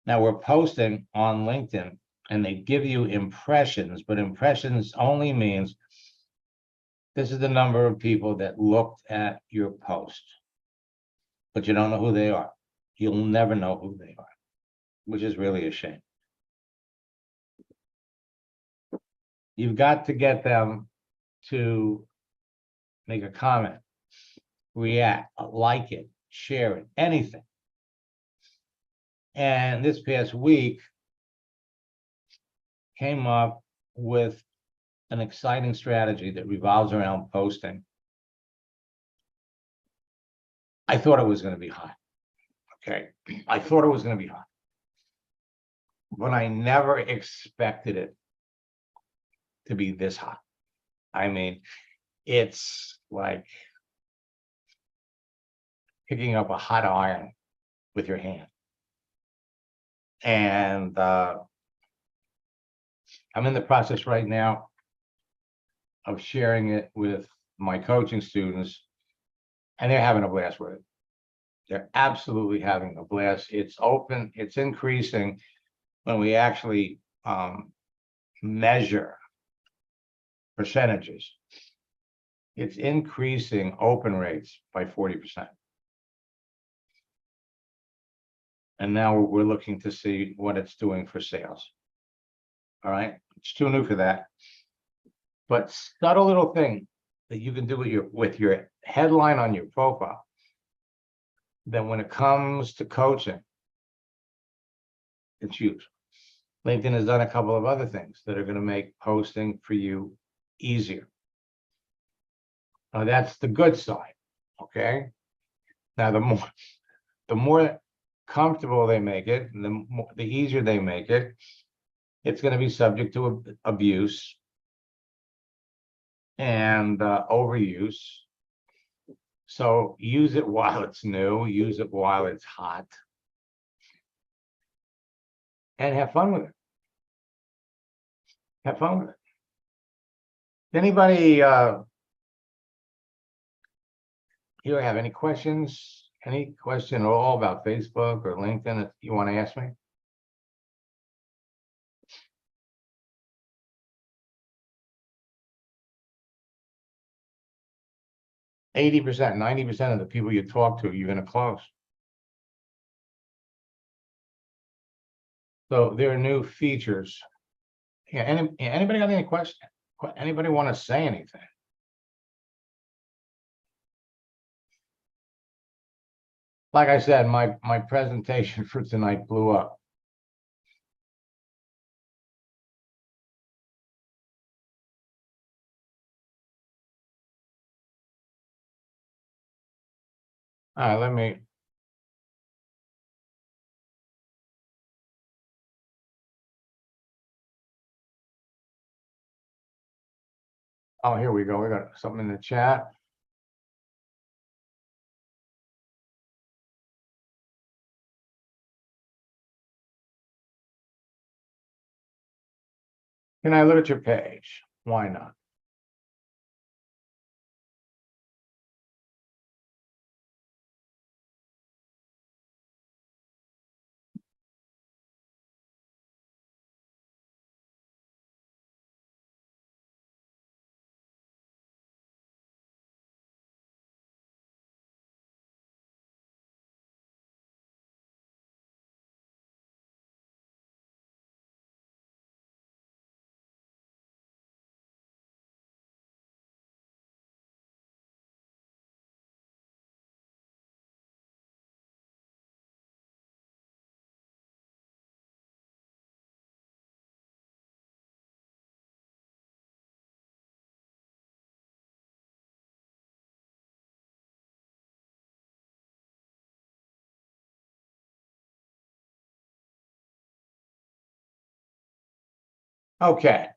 Now we're posting on LinkedIn and they give you impressions, but impressions only means this is the number of people that looked at your post, but you don't know who they are. You'll never know who they are, which is really a shame. You've got to get them to make a comment, react, like it, share it, anything. And this past week came up with an exciting strategy that revolves around posting. I thought it was going to be hot. Okay, I thought it was going to be hot, but I never expected it to be this hot. I mean, it's like picking up a hot iron with your hand. And I'm in the process right now of sharing it with my coaching students, and they're having a blast with it. They're absolutely having a blast. It's open, it's increasing when we actually measure percentages. It's increasing open rates by 40%. And now we're looking to see what it's doing for sales. All right, it's too new for that. But subtle little thing that you can do with your headline on your profile, then when it comes to coaching, it's huge. LinkedIn has done a couple of other things that are going to make posting for you easier. Now that's the good side, okay? Now the more comfortable they make it, the easier they make it, it's going to be subject to abuse and overuse. So use it while it's new, use it while it's hot, and have fun with it. Have fun with it. Anybody here have any questions? Any question at all about Facebook or LinkedIn that you want to ask me? %, 90% of the people you talk to, you're going to close. So there are new features. Yeah, anybody got any question? Anybody want to say anything? Like I said, my presentation for tonight blew up. All right, let me. Oh, here we go. We got something in the chat. Can I look at your page? Why not? Okay.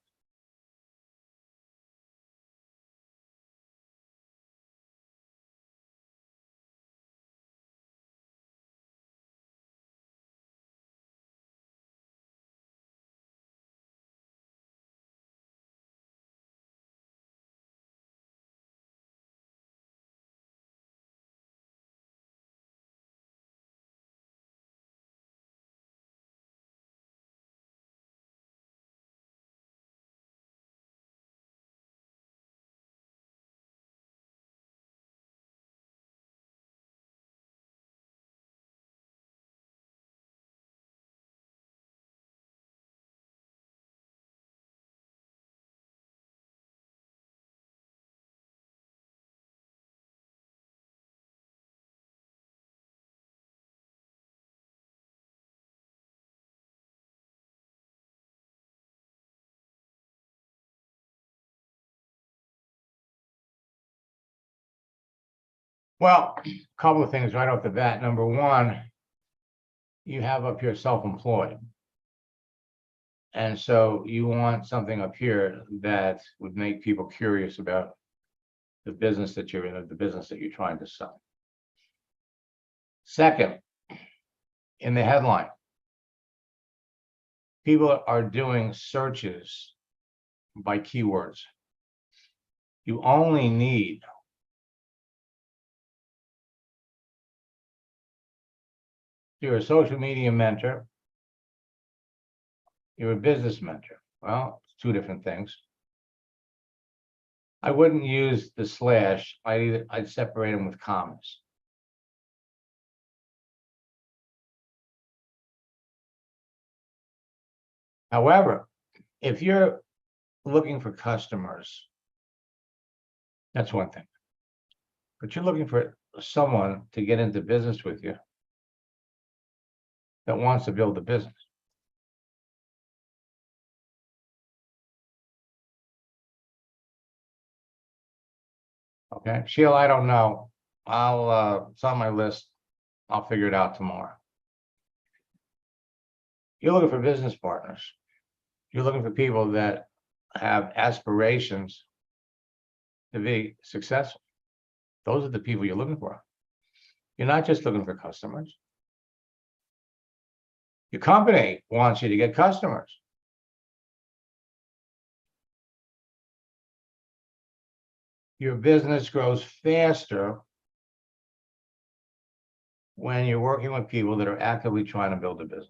Well, a couple of things right off the bat. Number one, you have up here self-employed. And so you want something up here that would make people curious about the business that you're in, or the business that you're trying to sell. Second, in the headline, people are doing searches by keywords. You only need you're a social media mentor, you're a business mentor. Well, it's two different things. I wouldn't use the slash. I'd separate them with commas. However, if you're looking for customers, that's one thing. But you're looking for someone to get into business with you that wants to build a business. Okay, Sheila, I don't know. It's on my list. I'll figure it out tomorrow. You're looking for business partners. You're looking for people that have aspirations to be successful. Those are the people you're looking for. You're not just looking for customers. Your company wants you to get customers. Your business grows faster when you're working with people that are actively trying to build a business.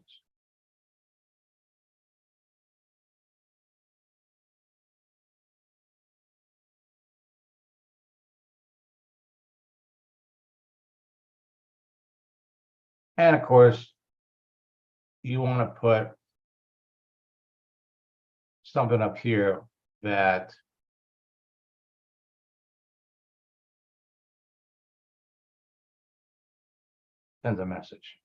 And of course, you want to put something up here that sends a message.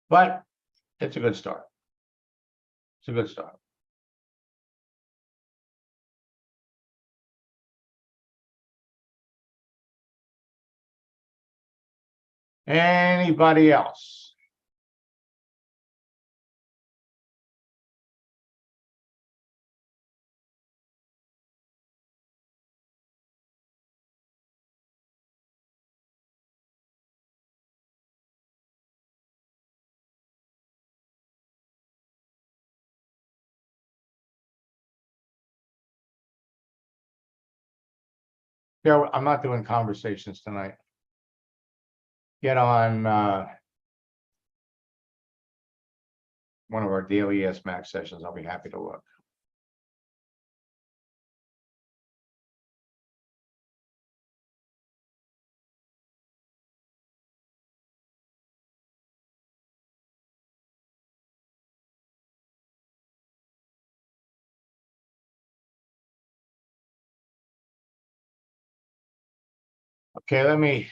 But it's a good start. It's a good start. Anybody else? Yeah, I'm not doing conversations tonight. Get on one of our daily SMAC sessions. I'll be happy to look. Okay, let me.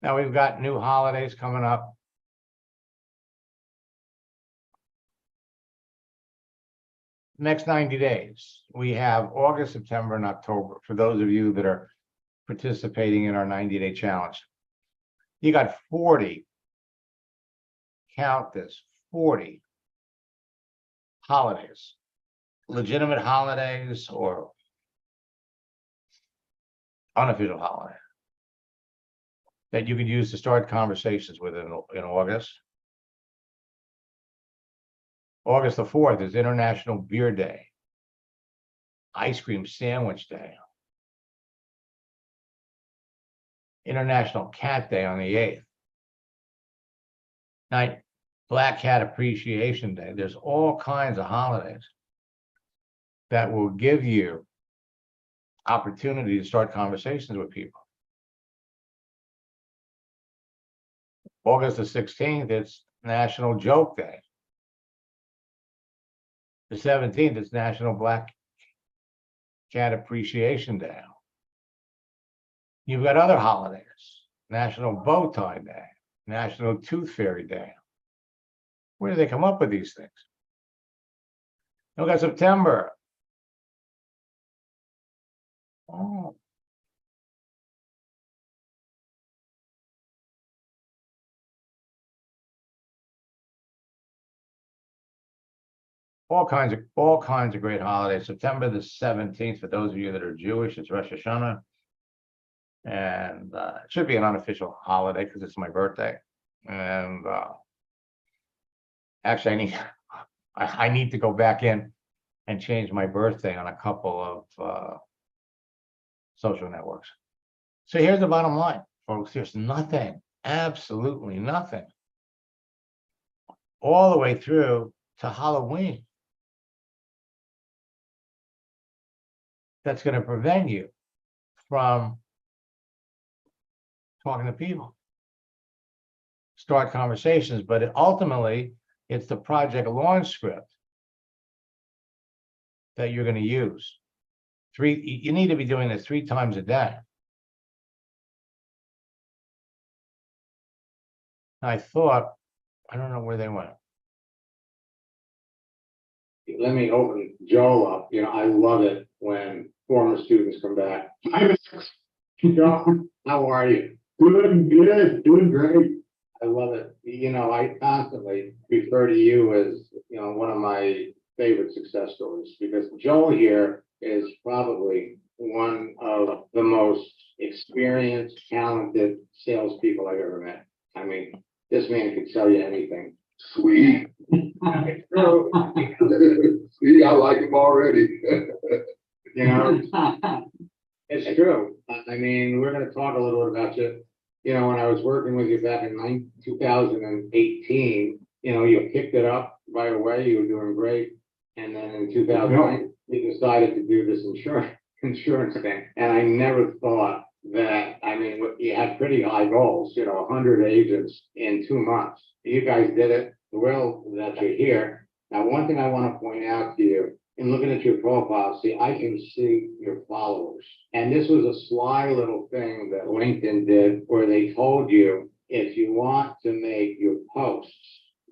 Now we've got new holidays coming up. Next 90 days, we have August, September, and October. For those of you that are participating in our 90-day challenge, you got 40, count this, 40 holidays, legitimate holidays or unofficial holiday that you can use to start conversations with in August. August the 4th is International Beer Day, Ice Cream Sandwich Day, International Cat Day on the 8th, Night Black Cat Appreciation Day. There's all kinds of holidays that will give you opportunity to start conversations with people. August the 16th, it's National Joke Day. The 17th, it's National Black Cat Appreciation Day. You've got other holidays, National Bow Tie Day, National Tooth Fairy Day. Where do they come up with these things? We've got September. Oh. All kinds of great holidays. September the 17th, for those of you that are Jewish, it's Rosh Hashanah. And it should be an unofficial holiday because it's my birthday. And actually, I need to go back in and change my birthday on a couple of social networks. So here's the bottom line, folks. There's nothing, absolutely nothing, all the way through to Halloween that's going to prevent you from talking to people. Start conversations, but ultimately, it's the project launch script that you're going to use. You need to be doing this 3 times a day. I thought, I don't know where they went. Let me open Joel up. You know, I love it when former students come back. Hi, Joel, how are you? Doing great. I love it. You know, I constantly refer to you as, you know, one of my favorite success stories because Joel here is probably one of the most experienced, talented salespeople I've ever met. I mean, this man could sell you anything. Sweet. See, I like him already. You know, it's true. I mean, we're gonna talk a little bit about you. You know, when I was working with you back in 2018, you know, you picked it up right away. You were doing great. And then in 2009, we decided to do this insurance thing. And I never thought that, I mean, you had pretty high goals, you know, 100 agents in 2 months. You guys did it. Well, that you're here. Now, one thing I want to point out to you, in looking at your profile, see, I can see your followers. And this was a sly little thing that LinkedIn did where they told you, if you want to make your posts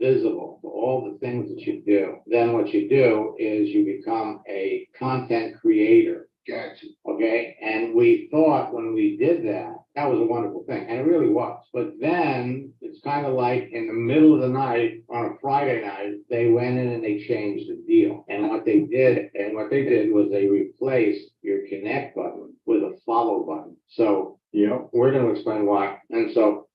visible to all the things that you do, then what you do is you become a content creator. Gotcha. Okay, and we thought when we did that, that was a wonderful thing, and it really was. But then it's kind of like in the middle of the night on a Friday night, they went in and they changed the deal. And what they did was they replaced your connect button with a follow button. So we're going to explain why. And so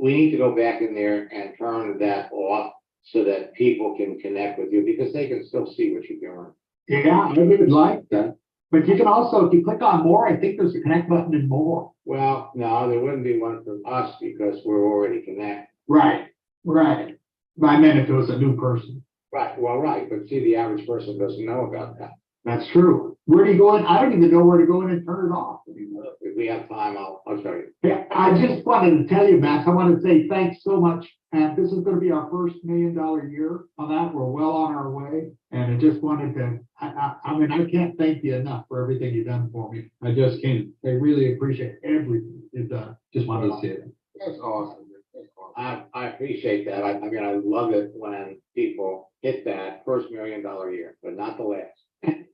we need to go back in there and turn that off so that people can connect with you because they can still see what you're doing. Yeah, I would like that. But you can also, if you click on more, I think there's a connect button and more. Well, no, there wouldn't be one for us because we're already connected. Right. But I meant if it was a new person. Right, well, right, but see, the average person doesn't know about that. That's true. Where do you go in? I don't even know where to go in and turn it off. If we have time, I'll show you. Yeah, I just wanted to tell you, Max, I want to say thanks so much. And this is going to be our first $1 million year on that. We're well on our way. And I just wanted to, I mean, I can't thank you enough for everything you've done for me. I just can't. I really appreciate everything you've done. Just wanted to say it. That's awesome. That's awesome. I appreciate that. I mean, I love it when people hit that first $1 million year, but not the last.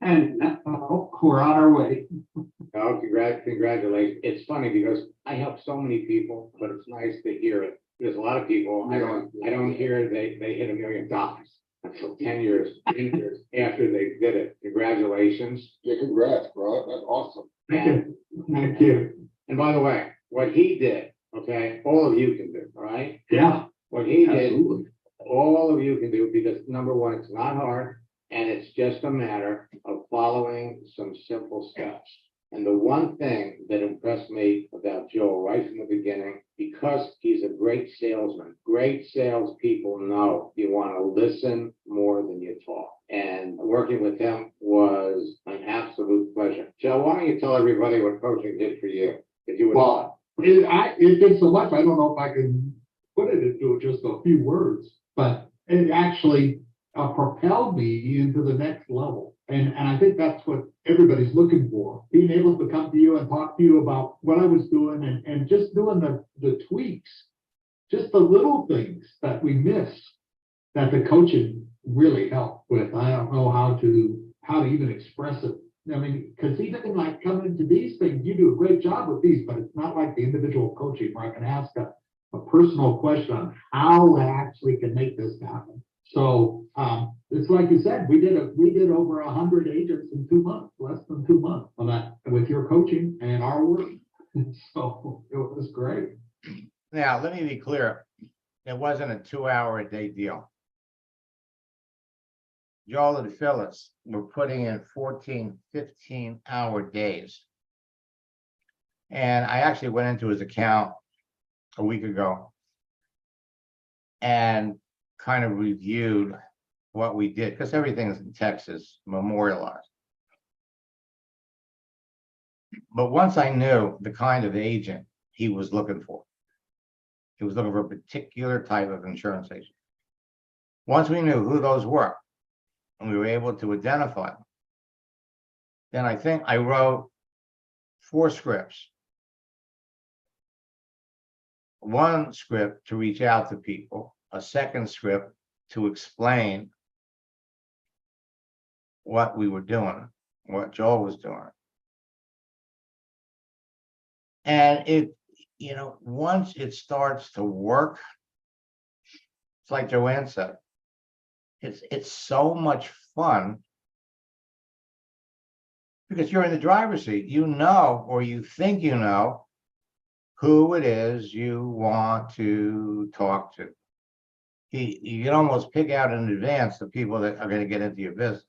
And we're on our way. Oh, congratulations. It's funny because I help so many people, but it's nice to hear it. There's a lot of people, I don't hear they hit $1 million until 10 years after they did it. Congratulations. Yeah, congrats, bro. That's awesome. Thank you. And by the way, what he did, okay, all of you can do, all right? Yeah, What he did, absolutely. all of you can do because number one, it's not hard and it's just a matter of following some simple steps. And the one thing that impressed me about Joel right from the beginning, because he's a great salesman, great salespeople know you want to listen more than you talk. And working with him was an absolute pleasure. Joe, why don't you tell everybody what coaching did for you? If you would. Well, it did so much. I don't know if I can put it into just a few words, but it actually propelled me into the next level. And I think that's what everybody's looking for. Being able to come to you and talk to you about what I was doing and just doing the tweaks, just the little things that we miss that the coaching really helped with. I don't know how to even express it. I mean, because even like coming into these things, you do a great job with these, but it's not like the individual coaching where I can ask a personal question on how I actually can make this happen. So it's like you said, we did over 100 agents in 2 months, less than 2 months on that with your coaching and our work. So it was great. Now, let me be clear. It wasn't a 2-hour-a-day deal. Joel and Phyllis were putting in 14, 15-hour days. And I actually went into his account a week ago and kind of reviewed what we did because everything is in Texas memorialized. But once I knew the kind of agent he was looking for, he was looking for a particular type of insurance agent. Once we knew who those were and we were able to identify them, then I think I wrote 4 scripts. one script to reach out to people, a second script to explain what we were doing, what Joel was doing. And once it starts to work, it's like Joanne said, it's so much fun because you're in the driver's seat, or you think you know who it is you want to talk to. You can almost pick out in advance the people that are going to get into your business.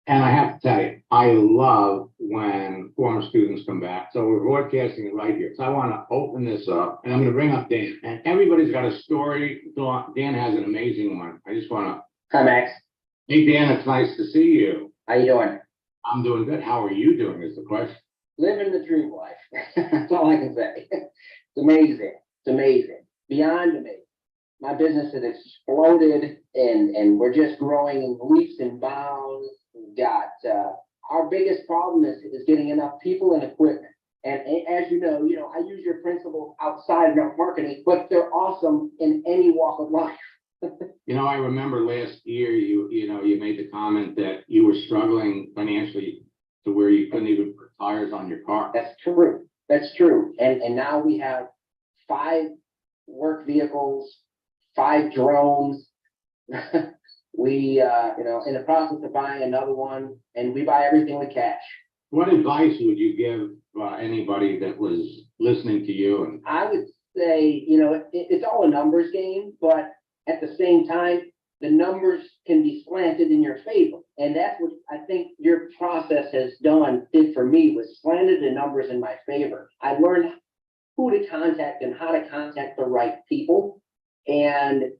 And I have to tell you, I love when former students come back. So we're broadcasting it right here. So I want to open this up and I'm going to bring up Dan. And everybody's got a story. Dan has an amazing one. I just want to. Hi, Max. Hey, Dan, it's nice to see you. How you doing? I'm doing good. How are you doing is the question. Living the dream life. That's all I can say. It's amazing. It's amazing. Beyond amazing. My business has exploded and we're just growing in leaps and bounds. We've got our biggest problem is getting enough people and equipment. And as you know, I use your principles outside of network marketing, but they're awesome in any walk of life. I remember last year, you made the comment that you were struggling financially to where you couldn't even put tires on your car. That's true. That's true. And now we have 5 work vehicles, 5 drones. We, in the process of buying another one, and we buy everything with cash. What advice would you give anybody that was listening to you? And I would say, it's all a numbers game, but at the same time, the numbers can be slanted in your favor. And that's what I think your process did for me, was slanted the numbers in my favor. I learned who to contact and how to contact the right people. And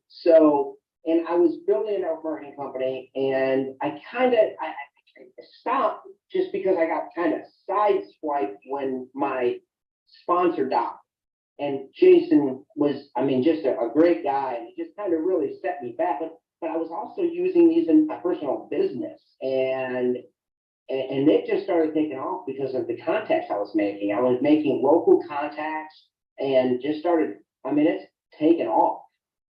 I was building a network marketing company, and I stopped just because I got kind of sideswiped when my sponsor died. And Jason was, just a great guy, and he just kind of really set me back. But I was also using these in my personal business, and it just started taking off because of the contacts I was making. I was making local contacts and just started, it's taken off.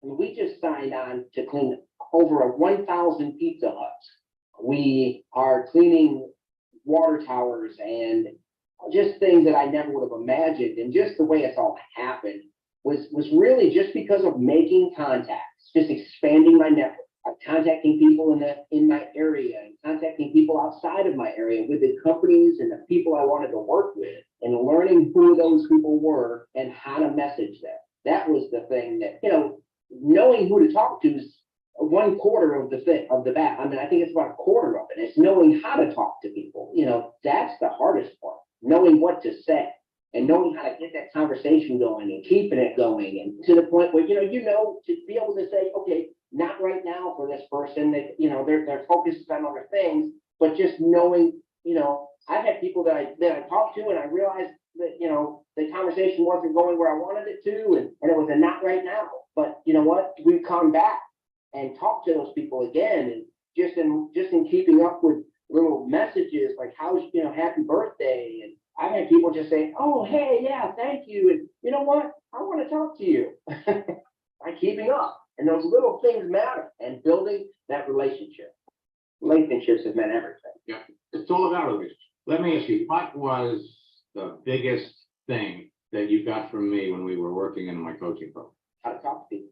We just signed on to clean over 1,000 Pizza Huts. We are cleaning water towers and just things that I never would have imagined. And just the way it's all happened was really just because of making contacts, just expanding my network, contacting people in my area and contacting people outside of my area with the companies and the people I wanted to work with, and learning who those people were and how to message them. That was the thing that, knowing who to talk to is 1/4 of the bat. I think it's about 1/4 of it. It's knowing how to talk to people. That's the hardest part. Knowing what to say and knowing how to get that conversation going and keeping it going, and to the point where to be able to say, okay, not right now for this person, that their focus is on other things, but just knowing, I've had people that I talked to, and I realized that the conversation wasn't going where I wanted it to, and it was a not right now. But you know what? We've come back and talked to those people again, and just in keeping up with little messages like how's happy birthday, and I've had people just say, oh hey, yeah, thank you, and you know what, I want to talk to you. By keeping up, and those little things matter, and building that relationship. Relationships have meant everything. yeah, it's all about relationships. Let me ask you, what was the biggest thing that you got from me when we were working in my coaching program? How to talk to people.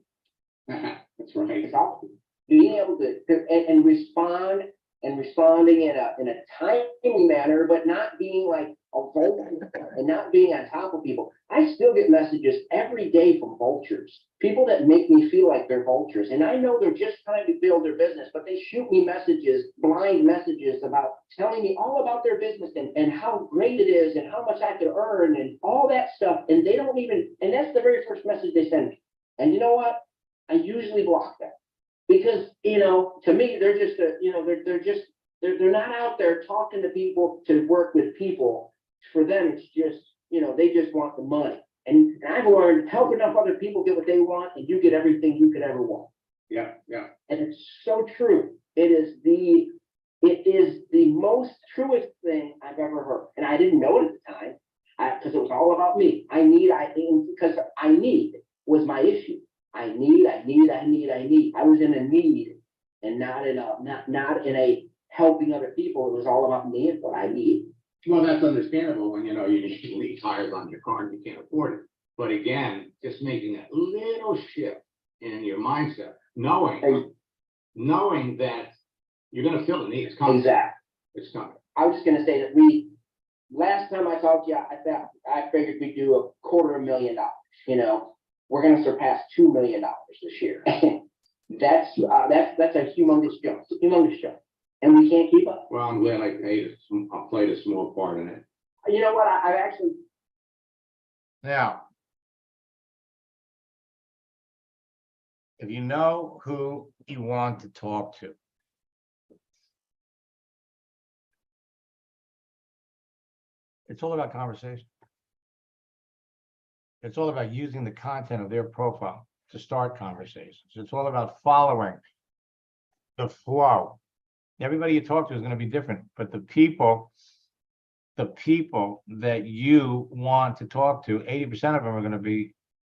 That's right. To talk to people. Being able to and respond, and responding in a timely manner, but not being like a vulture and not being on top of people. I still get messages every day from vultures, people that make me feel like they're vultures. And I know they're just trying to build their business, but they shoot me messages, blind messages, about telling me all about their business and how great it is and how much I could earn and all that stuff. And they don't even, and that's the very first message they send me. And you know what? I usually block that. Because, to me, they're just, they're not out there talking to people to work with people. For them, it's just, they just want the money. And I've learned, help enough other people get what they want, and you get everything you could ever want. Yeah, yeah. And it's so true. It is the most truest thing I've ever heard. And I didn't know it at the time, because it was all about me. because I need was my issue. I need. I was in a need and not in a helping other people. It was all about me and what I need. Well, that's understandable when, you know, you need to leave tires on your car and you can't afford it. But again, just making that little shift in your mindset, knowing that you're gonna feel the need, it's coming. Exactly. It's coming. I was just gonna say that last time I talked to you, I figured we'd do $250,000, you know, we're gonna surpass $2 million this year. That's a humongous jump, and we can't keep up. Well, I'm glad I played a small part in it. You know what, I actually, Now, if you know who you want to talk to, it's all about conversation. It's all about using the content of their profile to start conversations. It's all about following the flow. Everybody you talk to is going to be different, but the people that you want to talk to, 80% of them are going to be,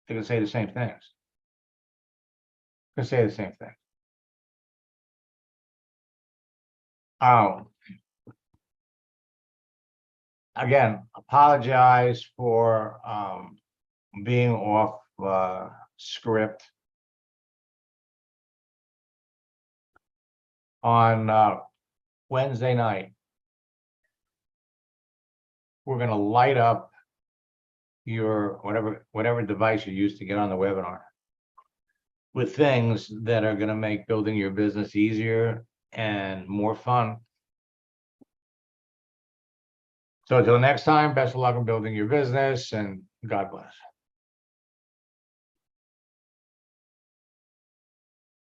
they're going to say the same things. Going to say the same thing. Again, apologize for being off script. On Wednesday night, we're gonna light up your whatever device you use to get on the webinar with things that are gonna make building your business easier and more fun. So until next time, best of luck in building your business and God bless.